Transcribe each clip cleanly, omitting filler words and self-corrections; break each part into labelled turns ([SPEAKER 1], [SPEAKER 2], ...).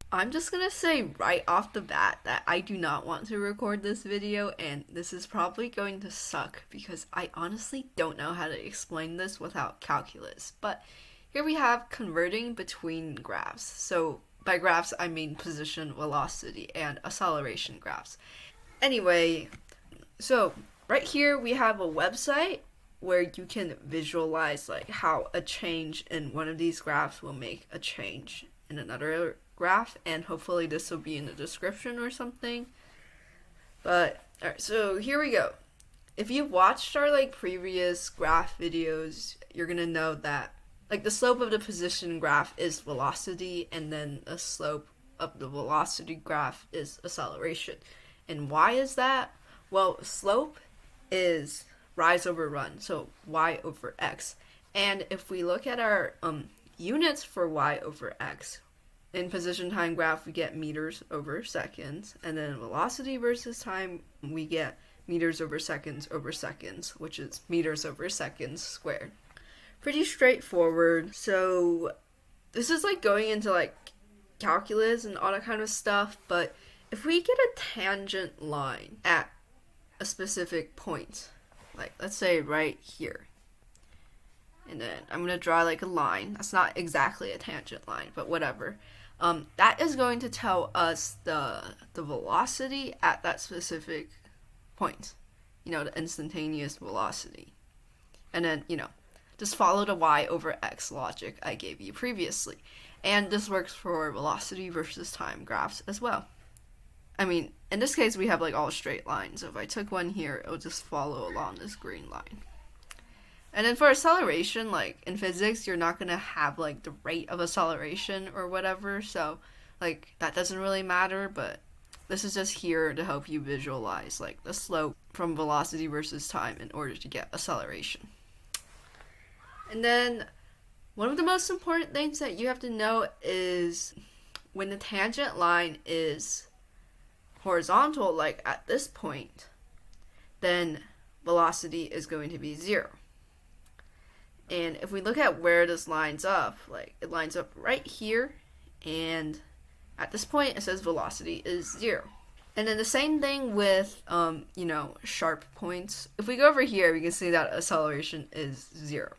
[SPEAKER 1] I'm just gonna say right off the bat that I do not want to record this video, and this is probably going to suck because I honestly don't know how to explain this without calculus. But here we have converting between graphs. So by graphs I mean position, velocity, and acceleration graphs. Anyway, so right here we have a website where you can visualize like how a change in one of these graphs will make a change in another graph, and hopefully this will be in the description or something. But alright, so here we go. If you've watched our like previous graph videos, you're gonna know that like the slope of the position graph is velocity, and then the slope of the velocity graph is acceleration. And why is that? Well, slope is rise over run, so y over x. And if we look at our units for y over x, in position time graph we get meters over seconds, and then velocity versus time we get meters over seconds, which is meters over seconds squared. Pretty straightforward. So this is like going into like calculus and all that kind of stuff, but if we get a tangent line at a specific point, like let's say right here, and then I'm gonna draw like a line. That's not exactly a tangent line, but whatever. That is going to tell us the velocity at that specific point. You know, the instantaneous velocity. And then, just follow the y over x logic I gave you previously. And this works for velocity versus time graphs as well. I mean, in this case we have like all straight lines. So if I took one here, it would just follow along this green line. And then for acceleration, like in physics, you're not going to have like the rate of acceleration or whatever. So like that doesn't really matter, but this is just here to help you visualize like the slope from velocity versus time in order to get acceleration. And then one of the most important things that you have to know is when the tangent line is horizontal, like at this point, then velocity is going to be 0. And if we look at where this lines up, like it lines up right here, and at this point it says velocity is 0. And then the same thing with, sharp points. If we go over here, we can see that acceleration is 0.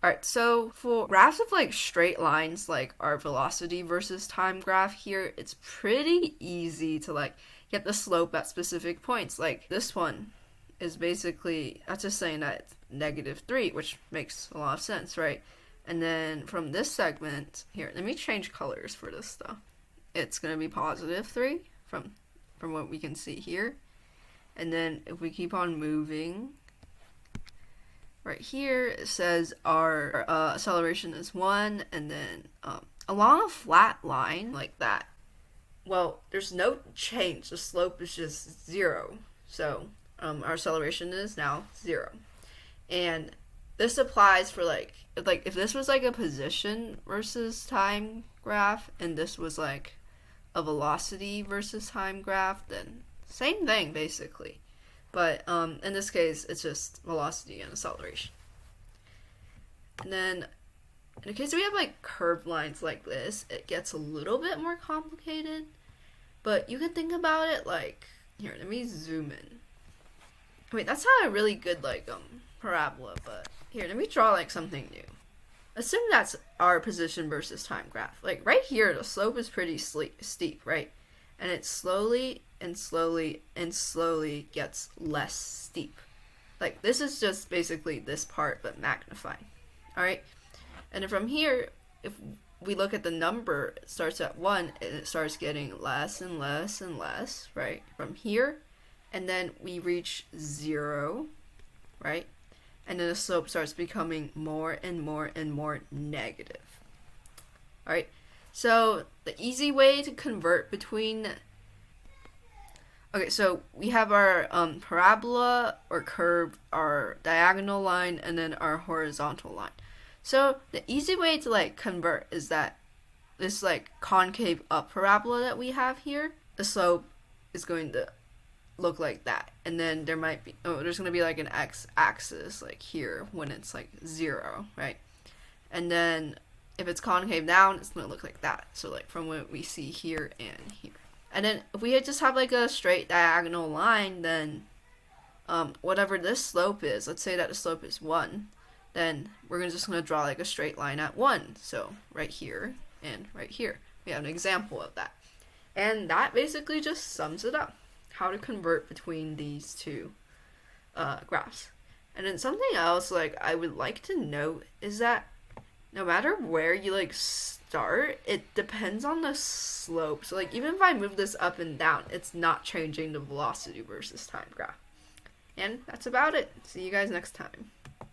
[SPEAKER 1] Alright, so for graphs of like straight lines, like our velocity versus time graph here, it's pretty easy to like get the slope at specific points. Like this one is basically, that's just saying that it's -3, which makes a lot of sense, right? And then from this segment here, let me change colors for this stuff. It's going to be +3 from what we can see here. And then if we keep on moving, right here it says our acceleration is 1, and then along a flat line like that, well, there's no change. The slope is just 0. So our acceleration is now 0. And this applies for like if this was like a position versus time graph, and this was like a velocity versus time graph, then same thing basically. But in this case, it's just velocity and acceleration. And then in case we have like curved lines like this, it gets a little bit more complicated. But you can think about it like, here, let me zoom in. I mean, that's not a really good like parabola, but here, let me draw like something new. Assume that's our position versus time graph. Like right here, the slope is pretty steep, right? And it slowly and slowly and slowly gets less steep. Like this is just basically this part, but magnified. All right. And then from here, if we look at the number, it starts at 1 and it starts getting less and less and less, right? From here, and then we reach 0, right? And then the slope starts becoming more and more and more negative. All right. So the easy way to convert between, okay, so we have our parabola or curve, our diagonal line, and then our horizontal line. So the easy way to like convert is that this like concave up parabola that we have here, the slope is going to look like that. And then there might be, there's going to be like an x-axis like here when it's like 0, right? And then if it's concave down, it's going to look like that. So like from what we see here and here. And then if we just have like a straight diagonal line, then whatever this slope is, let's say that the slope is 1, then we're just going to draw like a straight line at 1. So right here and right here. We have an example of that. And that basically just sums it up. How to convert between these two graphs. And then something else like I would like to note is that no matter where you like start, it depends on the slope. So like even if I move this up and down, it's not changing the velocity versus time graph. And that's about it. See you guys next time.